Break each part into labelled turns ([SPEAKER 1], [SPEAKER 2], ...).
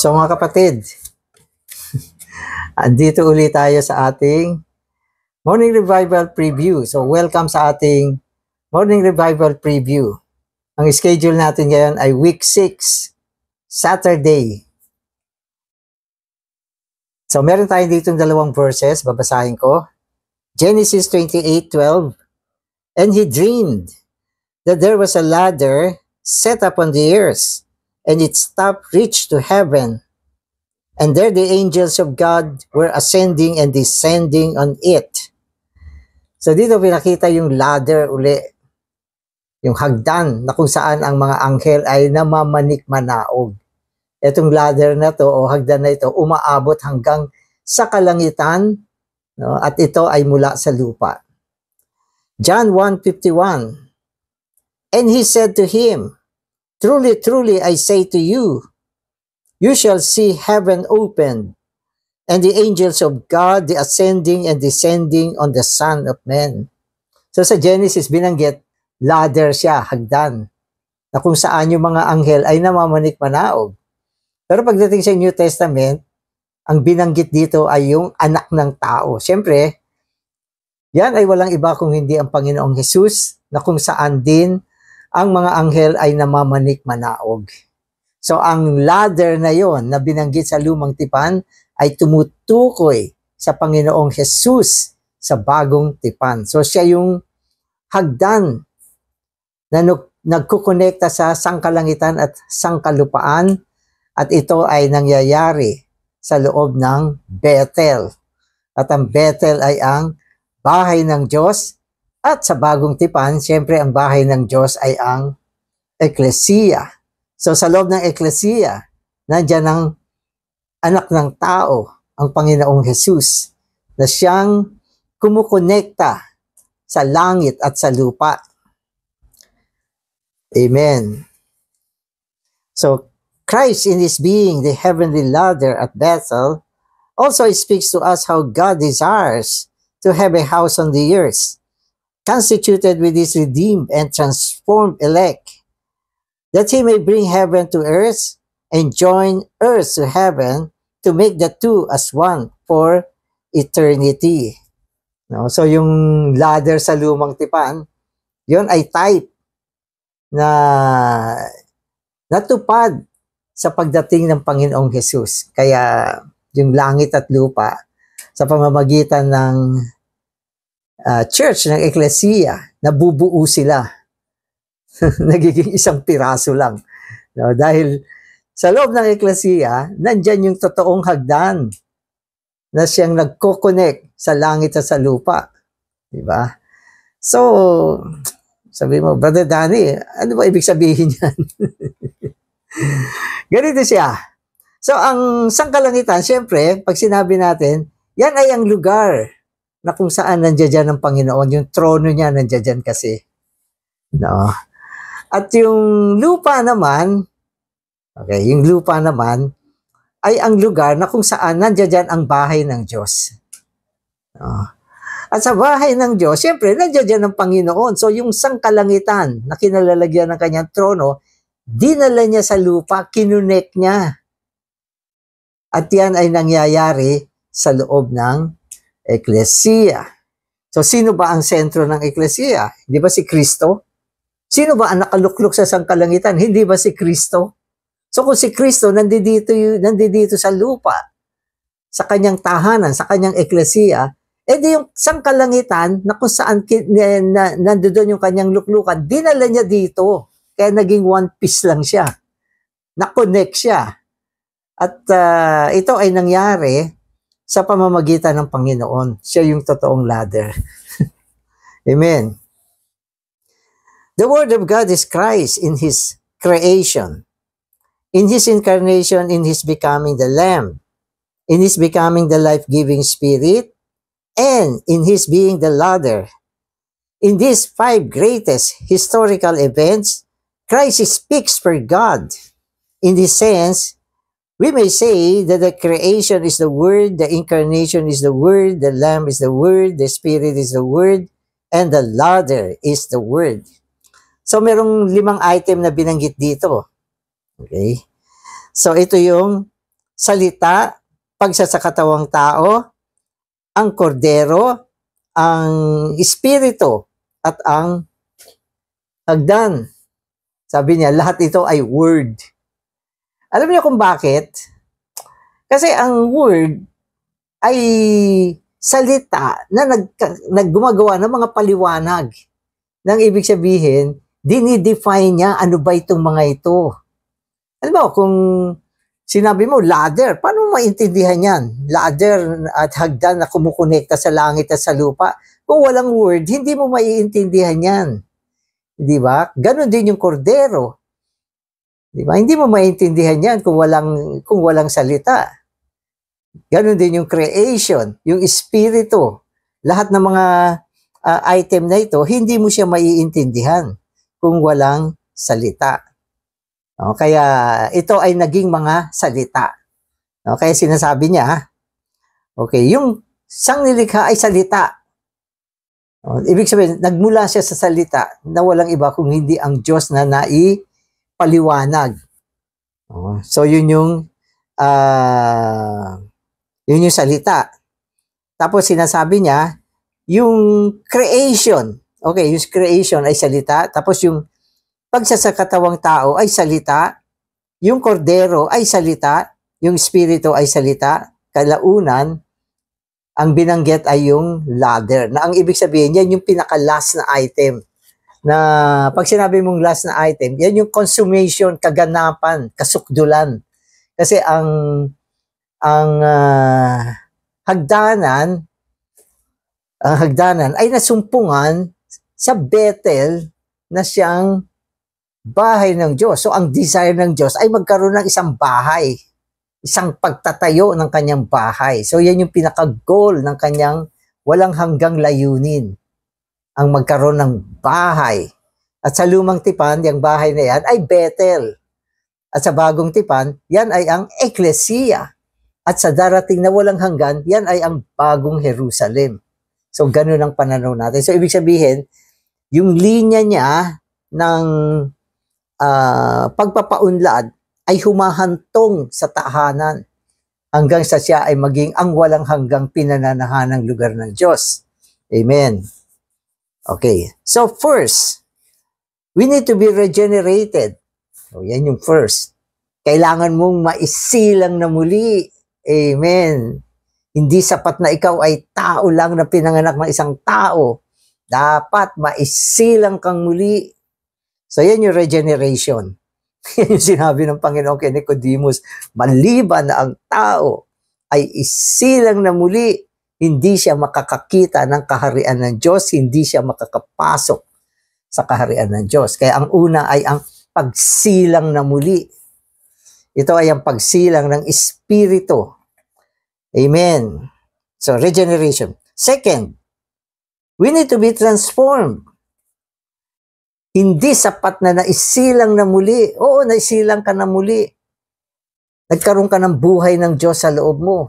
[SPEAKER 1] So mga kapatid, andito ulit tayo sa ating Morning Revival Preview. So welcome sa ating Morning Revival Preview. Ang schedule natin ngayon ay Week 6, Saturday. So meron tayo dito dalawang verses, babasahin ko. Genesis 28:12. And he dreamed that there was a ladder set upon the earth, and its top reached to heaven. And there the angels of God were ascending and descending on it. So dito pinakita yung ladder uli, yung hagdan na kung saan ang mga anghel ay namamanik-manaog. Itong ladder na to o hagdan na ito umaabot hanggang sa kalangitan, no? At ito ay mula sa lupa. John 1:51. And he said to him, Truly, truly, I say to you, you shall see heaven opened, and the angels of God ascending and descending on the Son of Man. So sa Genesis, binanggit, ladder siya, hagdan, na kung saan yung mga anghel ay namamanik-manaog. Pero pagdating sa New Testament, ang binanggit dito ay yung anak ng tao. Siyempre, yan ay walang iba kung hindi ang Panginoong Hesus, na kung saan din ang mga anghel ay namamanik-manaog. So ang ladder na yon na binanggit sa Lumang Tipan ay tumutukoy sa Panginoong Hesus sa Bagong Tipan. So siya yung hagdan na nagkukonekta sa sangkalangitan at sangkalupaan, at ito ay nangyayari sa loob ng Bethel. At ang Bethel ay ang bahay ng Diyos, at sa Bagong Tipan, siyempre ang bahay ng Diyos ay ang Ecclesia. So sa loob ng Ecclesia, nandiyan ang anak ng tao, ang Panginoong Hesus, na siyang kumukonekta sa langit at sa lupa. Amen. So Christ in his being the heavenly ladder at Bethel also speaks to us how God desires to have a house on the earth, constituted with his redeemed and transformed elect, that he may bring heaven to earth and join earth to heaven to make the two as one for eternity. No? So yung ladder sa Lumang Tipan, yon ay type na natupad sa pagdating ng Panginoong Hesus. Kaya yung langit at lupa sa pamamagitan ng church, ng Ecclesia, nabubuo sila. Nagiging isang piraso lang. No? Dahil sa loob ng Ecclesia, nandyan yung totoong hagdan na siyang nagko-connect sa langit at sa lupa. Diba? So, sabi mo, Brother Danny, ano ba ibig sabihin yan? Ganito siya. So, ang sangkalangitan, siyempre, pag sinabi natin, yan ay ang lugar na kung saan nandiyan ang Panginoon. Yung trono niya nandiyan kasi. No? At yung lupa naman, okay, yung lupa naman ay ang lugar na kung saan nandiyan ang bahay ng Diyos. No? At sa bahay ng Diyos, siyempre, nandiyan ang Panginoon. So, yung sangkalangitan na kinalalagyan ng kanyang trono, dinala niya sa lupa, kinunek niya. At yan ay nangyayari sa loob ng Ecclesia. So, sino ba ang sentro ng Ecclesia? Hindi ba si Kristo? Sino ba ang nakaluklok sa sangkalangitan? Hindi ba si Kristo? So, kung si Kristo nandito sa lupa, sa kanyang tahanan, sa kanyang Ecclesia, edi yung sangkalangitan na kung saan nandoon yung kanyang luklukan, dinala niya dito. Kaya naging one piece lang siya. Na-connect siya. At ito ay nangyari sa pamamagitan ng Panginoon. Siya yung totoong ladder. Amen. The Word of God is Christ in His creation, in His incarnation, in His becoming the Lamb, in His becoming the life-giving Spirit, and in His being the ladder. In these 5 greatest historical events, Christ speaks for God. In this sense, we may say that the creation is the Word, the incarnation is the Word, the Lamb is the Word, the Spirit is the Word, and the ladder is the Word. So, merong 5 item na binanggit dito. Okay? So, ito yung salita, pagsasakatawang tao, ang kordero, ang espiritu, at ang hagdan. Sabi niya, lahat ito ay word. Alam niyo kung bakit? Kasi ang word ay salita na naggumagawa ng mga paliwanag. Nang ibig sabihin, dinidefine niya ano ba itong mga ito. Alam mo, kung sinabi mo, ladder, paano mo maintindihan yan? Ladder at hagdan na kumukonekta sa langit at sa lupa. Kung walang word, hindi mo maiintindihan yan. Di ba? Ganon din yung kordero. Di ba? Hindi mo maiintindihan yan kung walang salita. Ganon din yung creation, yung espiritu. Lahat ng mga item na ito, hindi mo siya maiintindihan kung walang salita. No? Kaya ito ay naging mga salita. No? Kaya sinasabi niya, okay, yung sangnilikha ay salita. No? Ibig sabihin, nagmula siya sa salita na walang iba kung hindi ang Diyos na naipaliwanag. No? So yun yung salita. Tapos sinasabi niya, yung creation, okay, yung creation ay salita. Tapos yung pagsasakatawang tao ay salita. Yung kordero ay salita. Yung espiritu ay salita. Kalaunan, ang binanggit ay yung ladder. Na ang ibig sabihin, yan yung pinaka-last na item. Na pag sinabi mong last na item, yan yung consummation, kaganapan, kasukdulan. Kasi ang hagdanan ay nasumpungan sa Bethel na siyang bahay ng Diyos. So ang desire ng Diyos ay magkaroon ng isang bahay, isang pagtatayo ng kanyang bahay. So yan yung pinaka-goal ng kanyang walang hanggang layunin, ang magkaroon ng bahay. At sa lumang tipan, yung bahay na yan ay Bethel. At sa bagong tipan, yan ay ang Ecclesia. At sa darating na walang hanggan, yan ay ang bagong Jerusalem. So, ganun ang pananaw natin. So, ibig sabihin, yung linya niya ng pagpapaunlad ay humahantong sa tahanan hanggang sa siya ay maging ang walang hanggang pinananahanang lugar ng Diyos. Amen. Okay. So, first, we need to be regenerated. So, yan yung first. Kailangan mong maisilang na muli. Amen. Hindi sapat na ikaw ay tao lang na pinanganak ng isang tao. Dapat maisilang kang muli. So yan yung regeneration. Yan yung sinabi ng Panginoon kay Nicodemus. Maliban na ang tao ay isilang na muli, hindi siya makakakita ng kaharian ng Diyos, hindi siya makakapasok sa kaharian ng Diyos. Kaya ang una ay ang pagsilang na muli. Ito ay ang pagsilang ng Espiritu. Amen. So, regeneration. Second, we need to be transformed. Hindi sapat na naisilang na muli. Oo, naisilang ka na muli. Nagkaroon ka ng buhay ng Diyos sa loob mo.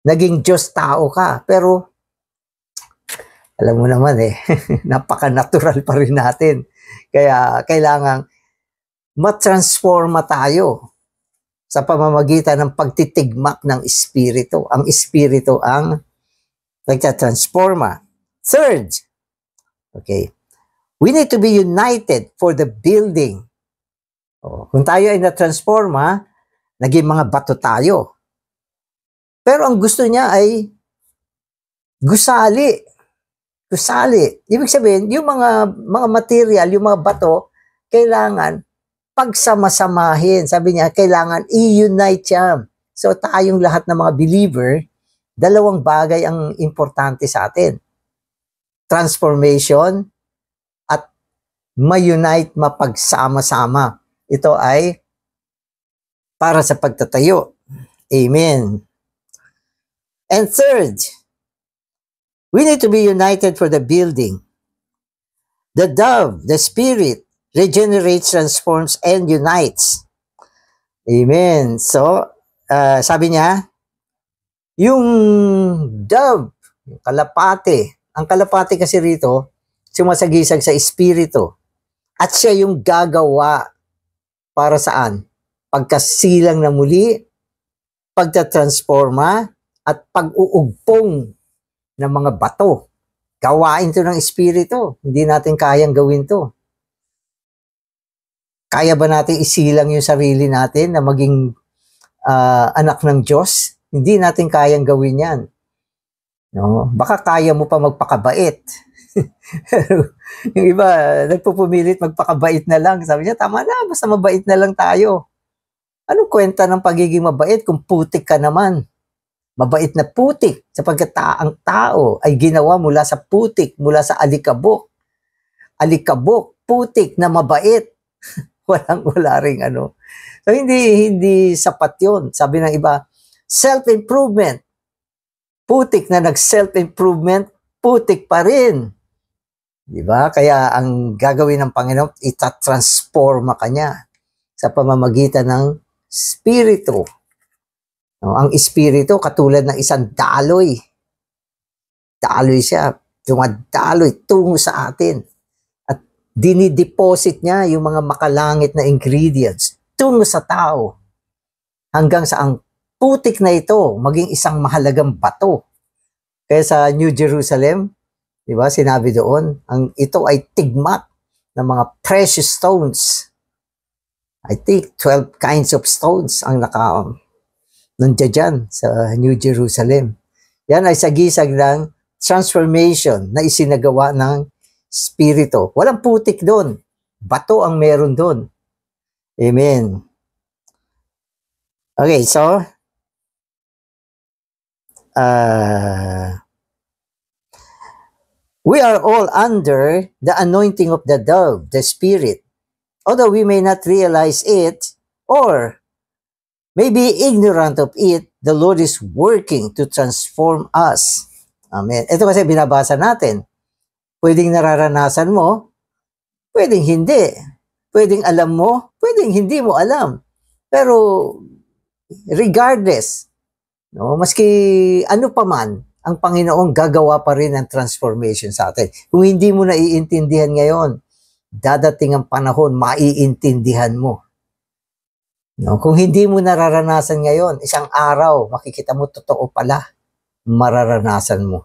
[SPEAKER 1] Naging Diyos tao ka. Pero, alam mo naman napaka-natural pa rin natin. Kaya, kailangang matransforma tayo sa pamamagitan ng pagtitigmak ng Espiritu. Ang Espiritu ang nagtatransforma. Third, okay, we need to be united for the building. Kung tayo ay natransforma, naging mga bato tayo. Pero ang gusto niya ay gusali. Gusali. Ibig sabihin, yung mga material, yung mga bato, kailangan pagsama-samahin. Sabi niya, kailangan i-unite siya. So tayong lahat ng mga believer, dalawang bagay ang importante sa atin. Transformation at ma-unite, mapagsama-sama. Ito ay para sa pagtatayo. Amen. And third, we need to be united for the building. The dove, the Spirit, regenerates, transforms, and unites. Amen. So, sabi niya, yung dove, yung kalapate, ang kalapate kasi rito, sumasagisag sa espiritu. At siya yung gagawa para saan? Pagkasilang na muli, pagtatransforma, at pag-uugpong ng mga bato. Gawain to ng Espiritu. Hindi natin kayang gawin to. Kaya ba natin isilang yung sarili natin na maging anak ng Diyos? Hindi natin kayang gawin yan. No? Baka kaya mo pa magpakabait. Yung iba, nagpupumilit magpakabait na lang. Sabi niya, tama na, basta mabait na lang tayo. Anong kwenta ng pagiging mabait kung putik ka naman? Mabait na putik, sapagkat ang tao ay ginawa mula sa putik, mula sa alikabok. Alikabok, putik na mabait. Wala ring ano. So hindi sapat 'yon. Sabi ng iba, self-improvement. Putik na nag-self-improvement, putik pa rin. Di ba? Kaya ang gagawin ng Panginoon, itatransforma ka niya sa pamamagitan ng Espiritu. No, ang Espiritu katulad ng isang daloy. Daloy siya. Dumadaloy tungo sa atin. At dinideposit niya yung mga makalangit na ingredients tungo sa tao. Hanggang sa ang putik na ito maging isang mahalagang bato. Kaya sa New Jerusalem, di ba, sinabi doon, ito ay tigmat ng mga precious stones. I think 12 kinds of stones ang nandiyan dyan sa New Jerusalem. Yan ay sagisag ng transformation na isinagawa ng Espiritu. Walang putik doon. Bato ang meron doon. Amen. Okay, so, we are all under the anointing of the dove, the Spirit. Although we may not realize it or may be ignorant of it, the Lord is working to transform us. Amen. Ito kasi binabasa natin. Pwedeng nararanasan mo, pwedeng hindi. Pwedeng alam mo, pwedeng hindi mo alam. Pero regardless, no, maski ano pa man, ang Panginoon gagawa pa rin ng transformation sa atin. Kung hindi mo naiintindihan ngayon, dadating ang panahon, maiintindihan mo. No, kung hindi mo nararanasan ngayon, isang araw, makikita mo totoo pala, mararanasan mo.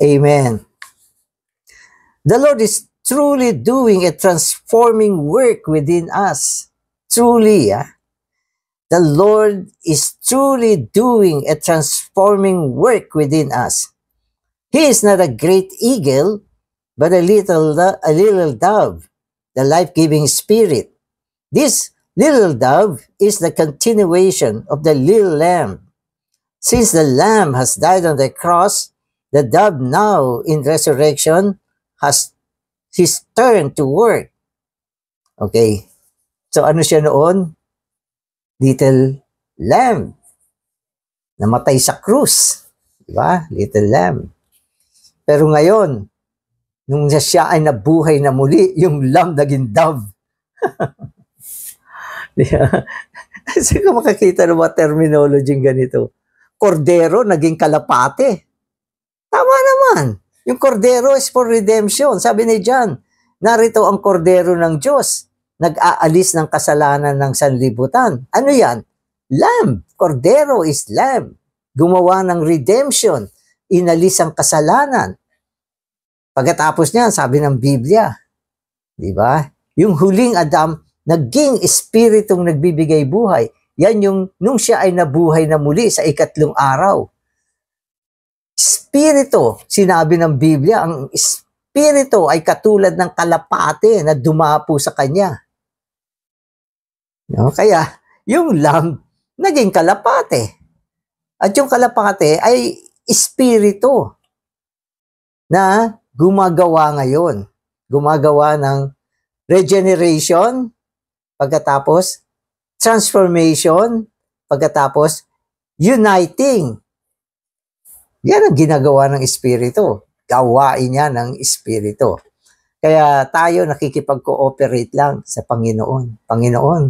[SPEAKER 1] Amen. The Lord is truly doing a transforming work within us. Truly, the Lord is truly doing a transforming work within us. He is not a great eagle, but a little dove, the life-giving spirit. This little dove is the continuation of the little lamb. Since the lamb has died on the cross, the dove now in resurrection has his turn to work. Okay. So ano siya noon? Little lamb. Namatay sa krus. Diba? Little lamb. Pero ngayon, nung siya ay nabuhay na muli, yung lamb naging dove. Kasi kung makakita ng mga terminology ganito, kordero naging kalapate. Tama naman. Yung kordero is for redemption. Sabi ni John, narito ang kordero ng Diyos. Nag-aalis ng kasalanan ng sanlibutan. Ano yan? Lamb. Kordero is lamb. Gumawa ng redemption. Inalis ang kasalanan. Pagkatapos niyan, sabi ng Biblia, di ba? Yung huling Adam, naging espiritong nagbibigay buhay. Yan yung nung siya ay nabuhay na muli sa ikatlong araw. Espiritu, sinabi ng Biblia, ang espiritu ay katulad ng kalapate na dumapo sa kanya. No? Kaya, yung lamb, naging kalapate. At yung kalapate ay espiritu na gumagawa ngayon. Gumagawa ng regeneration, pagkatapos transformation, pagkatapos uniting. Yan ang ginagawa ng Espiritu. Gawain niya ng Espiritu. Kaya tayo nakikipag-cooperate lang sa Panginoon. Panginoon,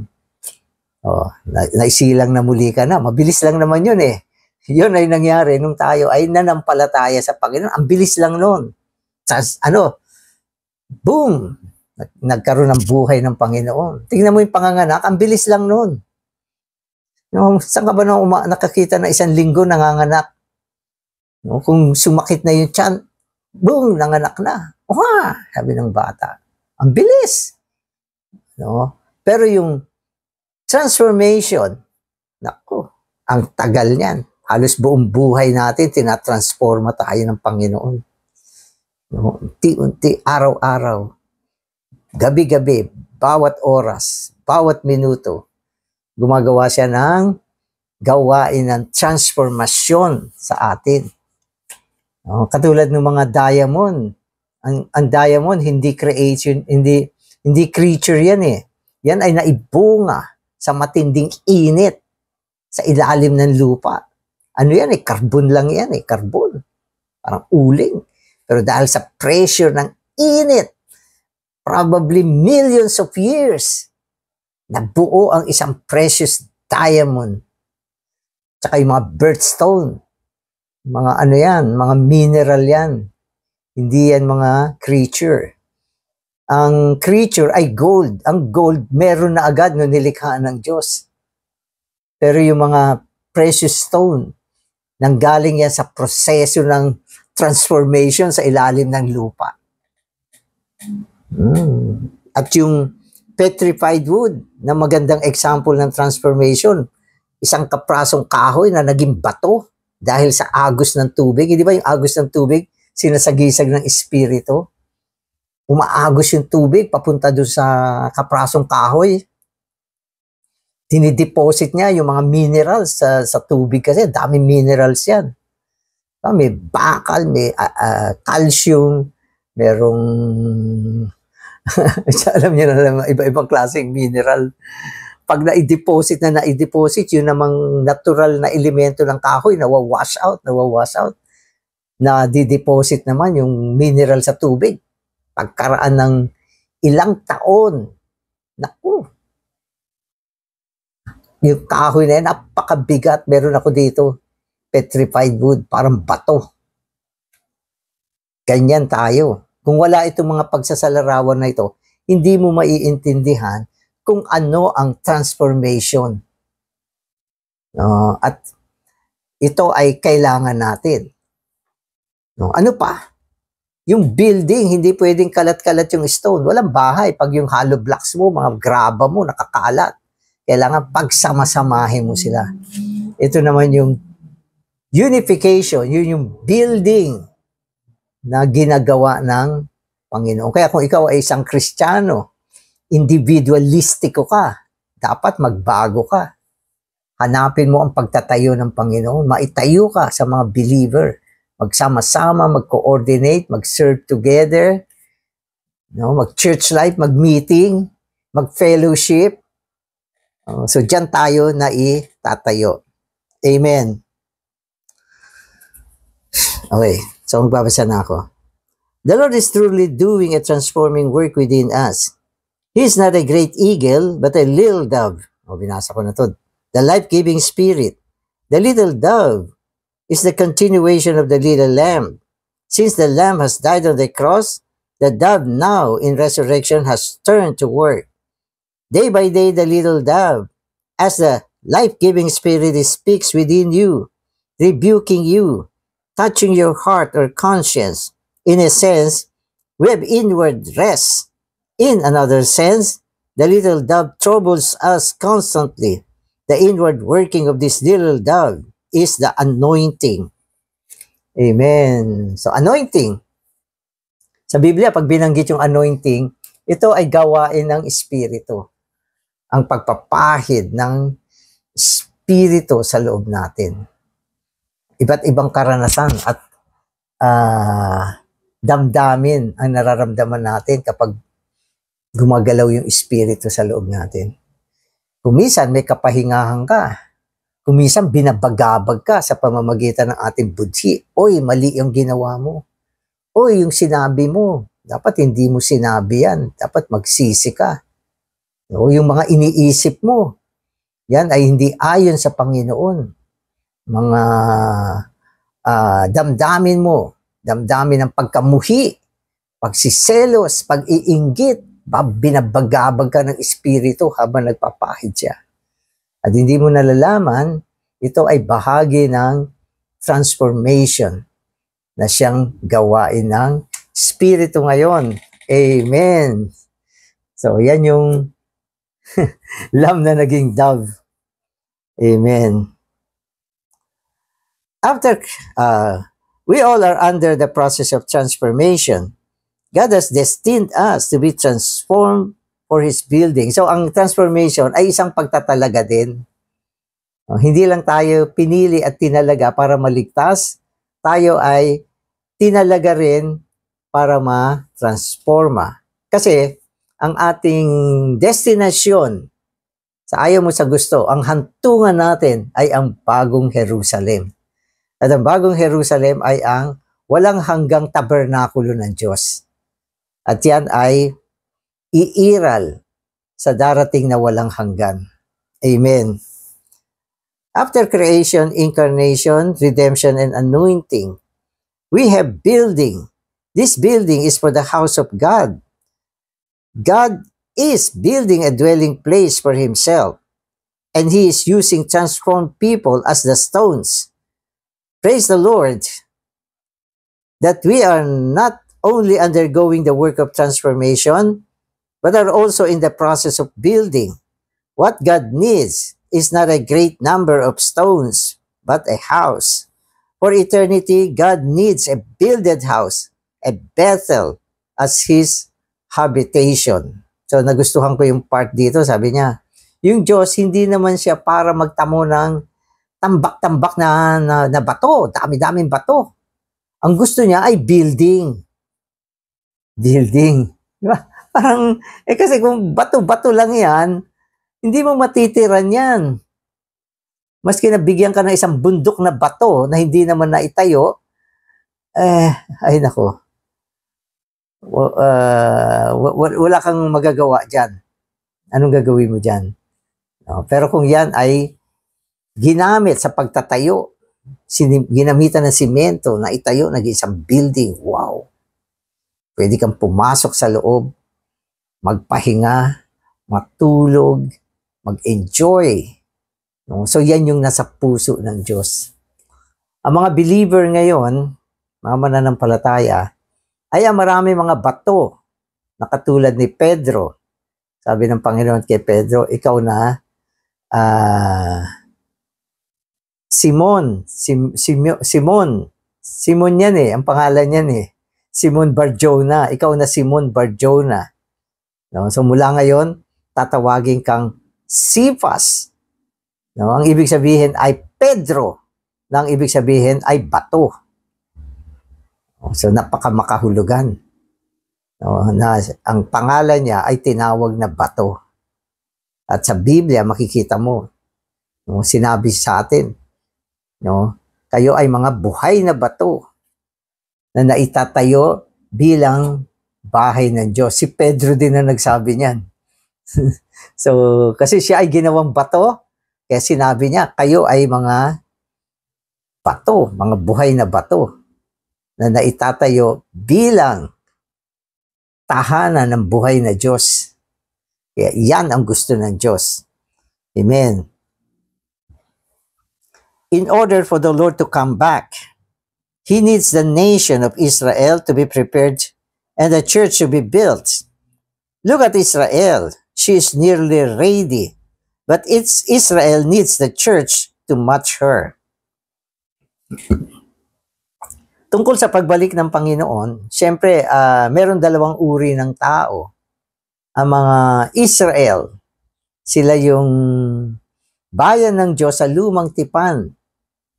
[SPEAKER 1] naisilang na muli ka na. Mabilis lang naman yun eh. Yun ay nangyari nung tayo ay nanampalataya sa Panginoon. Ang bilis lang nun. Boom! Nagkaroon ng buhay ng Panginoon. Tingnan mo yung panganganak, ang bilis lang nun. No, saan ka ba nakakita na isang linggo nanganganak? No, kung sumakit na yung tiyan, boom, nanganak na. Sabi ng bata. Ang bilis. No? Pero yung transformation, naku, ang tagal niyan. Halos buong buhay natin, tinatransforma tayo ng Panginoon. No? Unti-unti, araw-araw, gabi-gabi, bawat oras, bawat minuto, gumagawa siya ng gawain ng transformasyon sa atin. No? Katulad ng mga diamond. Ang diamond, hindi creation, hindi creature yan eh. Yan ay naibunga sa matinding init sa ilalim ng lupa. Ano yan eh? Carbon lang yan eh. Carbon. Parang uling. Pero dahil sa pressure ng init, probably millions of years, nabuo ang isang precious diamond. Tsaka yung mga birthstone. Mga ano yan, mga mineral yan. Hindi yan mga creature. Ang creature ay gold. Ang gold, meron na agad nung nilikhaan ng Diyos. Pero yung mga precious stone, nanggaling yan sa proseso ng transformation sa ilalim ng lupa. At yung petrified wood, na magandang example ng transformation, isang kaprasong kahoy na naging bato dahil sa agos ng tubig. Hindi ba yung agos ng tubig, sinasagisag ng espiritu? Umaagos yung tubig papunta doon sa kaprasong kahoy. Dinideposit niya yung mga minerals sa tubig kasi daming minerals yan. May bakal, may calcium, merong alam niyo na iba-ibang klaseng mineral. Pag na-deposit, yun namang natural na elemento ng kahoy, nawawash out. Na-deposit naman yung mineral sa tubig. Pagkaraan ng ilang taon, naku, yung kahoy na yan, napakabigat. Meron ako dito, petrified wood, parang bato. Ganyan tayo. Kung wala itong mga pagsasalarawan na ito, hindi mo maiintindihan kung ano ang transformation. At ito ay kailangan natin. Ano pa? Yung building, hindi pwedeng kalat-kalat yung stone. Walang bahay. Pag yung hollow blocks mo, mga graba mo, nakakalat. Kailangan pagsama-samahin mo sila. Ito naman yung unification, yun yung building na ginagawa ng Panginoon. Kaya kung ikaw ay isang Kristiyano, individualistiko ka, dapat magbago ka. Hanapin mo ang pagtatayo ng Panginoon. Maitayo ka sa mga believer. Magsama-sama, mag-coordinate, mag-serve together, mag-church life, mag-meeting, mag-fellowship. So, dyan tayo na itatayo. Amen. Okay, so magbabasa na ako. The Lord is truly doing a transforming work within us. He is not a great eagle, but a little dove. Binasa ko na to. The life-giving spirit. The little dove is the continuation of the little lamb. Since the lamb has died on the cross, the dove now in resurrection has turned to work. Day by day, the little dove, as the life-giving spirit, speaks within you, rebuking you, touching your heart or conscience. In a sense, we have inward rest. In another sense, the little dove troubles us constantly. The inward working of this little dove is the anointing. Amen. So, anointing. Sa Biblia, pag binanggit yung anointing, ito ay gawain ng Espiritu. Ang pagpapahid ng Espiritu sa loob natin. Iba't ibang karanasan at damdamin ang nararamdaman natin kapag gumagalaw yung Espiritu sa loob natin. Kumisan may kapahingahan ka. Kumisan binabagabag ka sa pamamagitan ng ating budhi. Oy, mali yung ginawa mo. Oy, yung sinabi mo. Dapat hindi mo sinabi yan. Dapat magsisi ka. O, yung mga iniisip mo. Yan ay hindi ayon sa Panginoon. Mga damdamin mo. Damdamin ng pagkamuhi. Pagsiselos. Pag-iinggit. Binabagabag ka ng Espiritu habang nagpapahid siya. At hindi mo nalalaman, ito ay bahagi ng transformation na siyang gawain ng Espiritu ngayon. Amen. So, yan yung lamb na naging dove. Amen. After we all are under the process of transformation, God has destined us to be transformed for His building. So, ang transformation ay isang pagtatalaga din. Hindi lang tayo pinili at tinalaga para maligtas, tayo ay tinalaga rin para ma-transforma. Kasi, ang ating destinasyon, sa ayaw mo sa gusto, ang hantungan natin ay ang bagong Jerusalem. At ang bagong Jerusalem ay ang walang hanggang tabernakulo ng Diyos. At yan ay iiral sa darating na walang hanggan. Amen. After creation, incarnation, redemption, and anointing, we have building. This building is for the house of God. God is building a dwelling place for Himself, and He is using transformed people as the stones. Praise the Lord that we are not only undergoing the work of transformation, but are also in the process of building. What God needs is not a great number of stones, but a house. For eternity, God needs a builded house, a Bethel, as His habitation. So nagustuhan ko yung part dito, sabi niya, yung Diyos, hindi naman siya para magtamo ng tambak-tambak na bato, dami-daming bato. Ang gusto niya ay building. Building. Diba? Parang, kasi kung bato-bato lang yan, hindi mo matitiran yan. Maski nabigyan ka ng isang bundok na bato na hindi naman naitayo, ay nako. Wala kang magagawa dyan. Anong gagawin mo dyan? No, pero kung yan ay ginamit sa pagtatayo, ginamitan ng simento na itayo, naging isang building, wow. Pwede kang pumasok sa loob, magpahinga, matulog, mag-enjoy. No? So yan yung nasa puso ng Diyos. Ang mga believer ngayon, mga mananampalataya, ay marami mga bato na katulad ni Pedro. Sabi ng Panginoon kay Pedro, ikaw na Simon yan ang pangalan niyan Simon Bar-Jonah, ikaw na Simon Bar-Jonah. No? So mula ngayon, tatawagin kang Cephas. No? Ang ibig sabihin ay Pedro, na ang ibig sabihin ay bato. So napakamakahulugan. No? Na ang pangalan niya ay tinawag na bato. At sa Biblia makikita mo, no, sinabi sa atin, no, kayo ay mga buhay na bato na naitatayo bilang bahay ng Diyos. Si Pedro din na nagsabi niyan. So, kasi siya ay ginawang bato, kaya sinabi niya, kayo ay mga bato, mga buhay na bato na naitatayo bilang tahanan ng buhay na Diyos. Kaya yan ang gusto ng Diyos. Amen. In order for the Lord to come back, He needs the nation of Israel to be prepared and the church to be built. Look at Israel. She is nearly ready, but Israel needs the church to match her. Tungkol sa pagbalik ng Panginoon, siyempre, meron dalawang uri ng tao. Ang mga Israel, sila yung bayan ng Diyos sa lumang tipan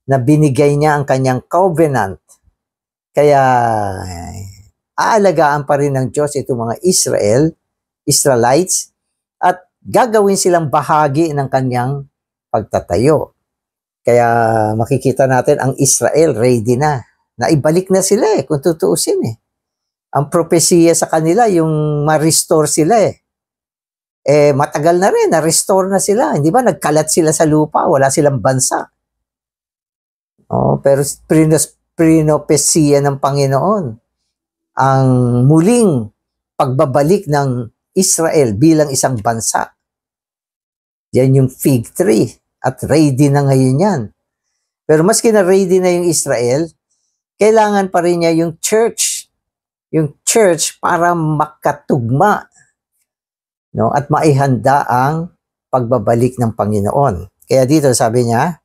[SPEAKER 1] na binigay niya ang kanyang covenant. Kaya, aalagaan pa rin ng Diyos itong mga Israelites, at gagawin silang bahagi ng kanyang pagtatayo. Kaya makikita natin ang Israel ready na. Naibalik na sila kung tutuusin Ang propesiya sa kanila, yung ma-restore sila matagal na rin, na-restore na sila. Hindi ba? Nagkalat sila sa lupa, wala silang bansa. Pero pinopesiya ng Panginoon ang muling pagbabalik ng Israel bilang isang bansa. Yan yung fig tree. At ready na ngayon yan. Pero maski na ready na yung Israel, kailangan pa rin niya yung church. Yung church para makatugma, no? At maihanda ang pagbabalik ng Panginoon. Kaya dito sabi niya,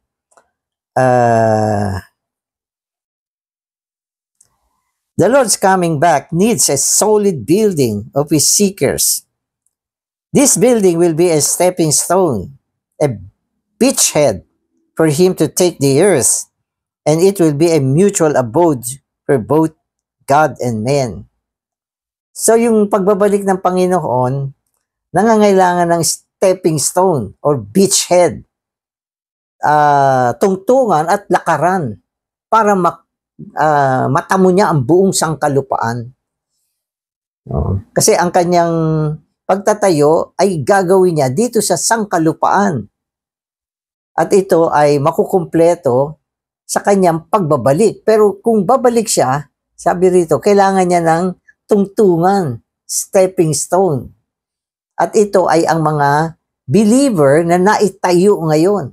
[SPEAKER 1] the Lord's coming back needs a solid building of His seekers. This building will be a stepping stone, a beachhead for Him to take the earth, and it will be a mutual abode for both God and man. So yung pagbabalik ng Panginoon, nangangailangan ng stepping stone or beachhead, tungtungan at lakaran para matamo niya ang buong sangkalupaan. Kasi ang kanyang pagtatayo ay gagawin niya dito sa sangkalupaan. At ito ay makukumpleto sa kanyang pagbabalik. Pero kung babalik siya, sabi rito, kailangan niya ng tungtungan, stepping stone. At ito ay ang mga believer na naitayo ngayon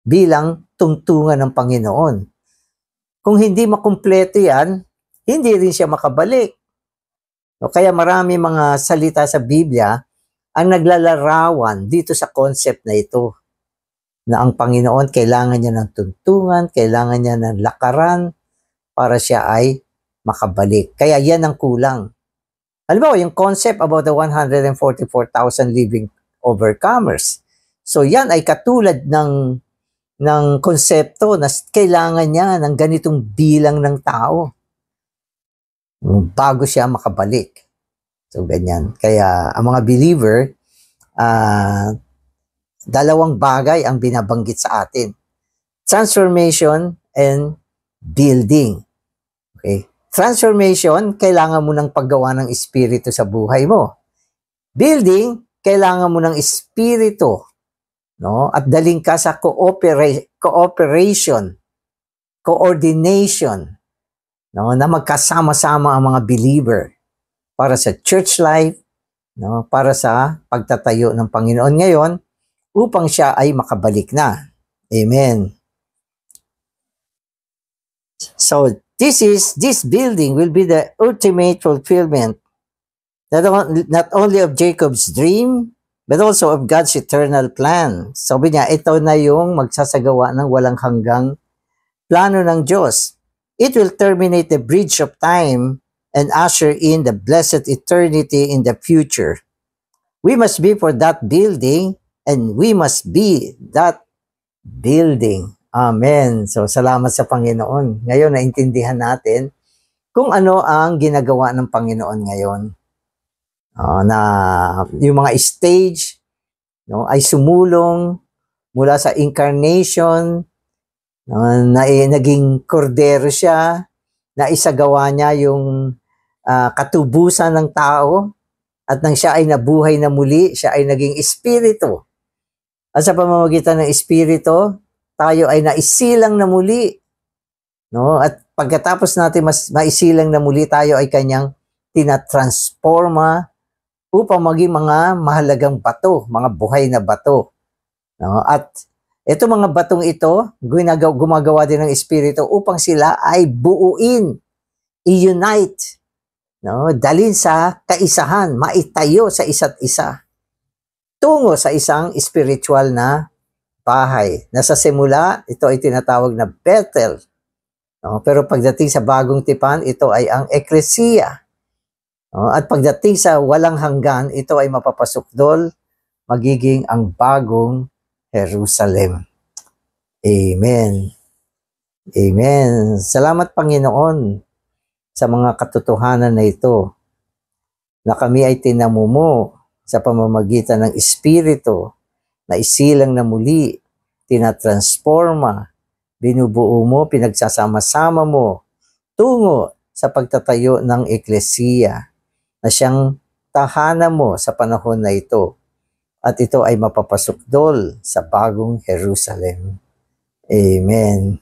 [SPEAKER 1] bilang tungtungan ng Panginoon. Kung hindi makumpleto yan, hindi rin siya makabalik. Kaya marami mga salita sa Biblia ang naglalarawan dito sa concept na ito. Na ang Panginoon kailangan niya ng tuntungan, kailangan niya ng lakaran para siya ay makabalik. Kaya yan ang kulang. Halimbawa, yung concept about the 144,000 living overcomers. So yan ay katulad ng konsepto na kailangan niya ng ganitong bilang ng tao bago siya makabalik. So ganyan. Kaya ang mga believer, dalawang bagay ang binabanggit sa atin. Transformation and building. Okay? Transformation, kailangan mo ng paggawa ng espiritu sa buhay mo. Building, kailangan mo ng espiritu, no? At daling ka sa cooperation, coordination, no? Na magkasama-sama ang mga believer para sa church life, no? Para sa pagtatayo ng Panginoon ngayon, upang siya ay makabalik na. Amen. So, this building will be the ultimate fulfillment not only of Jacob's dream, but also of God's eternal plan. Sabi niya, ito na yung magsasagawa ng walang hanggang plano ng Diyos. It will terminate the bridge of time and usher in the blessed eternity in the future. We must be for that building, and we must be that building. Amen. So, salamat sa Panginoon. Ngayon, naintindihan natin kung ano ang ginagawa ng Panginoon ngayon. Na yung mga stage, no, ay sumulong mula sa incarnation, na naging kordero siya, na isagawa niya yung katubusan ng tao, at nang siya ay nabuhay na muli, siya ay naging espiritu. At sa pamamagitan ng espiritu, tayo ay naisilang na muli. No? At pagkatapos natin maisilang na muli, tayo ay kanyang tinatransforma upang maging mga mahalagang bato, mga buhay na bato. No? At ito mga batong ito, gumagawa din ng espiritu upang sila ay buuin, i-unite, no? Dalhin sa kaisahan, maitayo sa isa't isa, tungo sa isang spiritual na bahay. Nasa simula, ito ay tinatawag na Bethel. No? Pero pagdating sa bagong tipan, ito ay ang Ecclesia. No? At pagdating sa walang hanggan, ito ay mapapasukdol, magiging ang bagong Jerusalem. Amen. Amen. Salamat Panginoon sa mga katotohanan na ito, na kami ay tinamumo sa pamamagitan ng Espiritu, na isilang na muli, tinatransforma, binubuo mo, pinagsasama-sama mo, tungo sa pagtatayo ng Eklesiya, na siyang tahanan mo sa panahon na ito. At ito ay mapapasukdol sa bagong Jerusalem. Amen.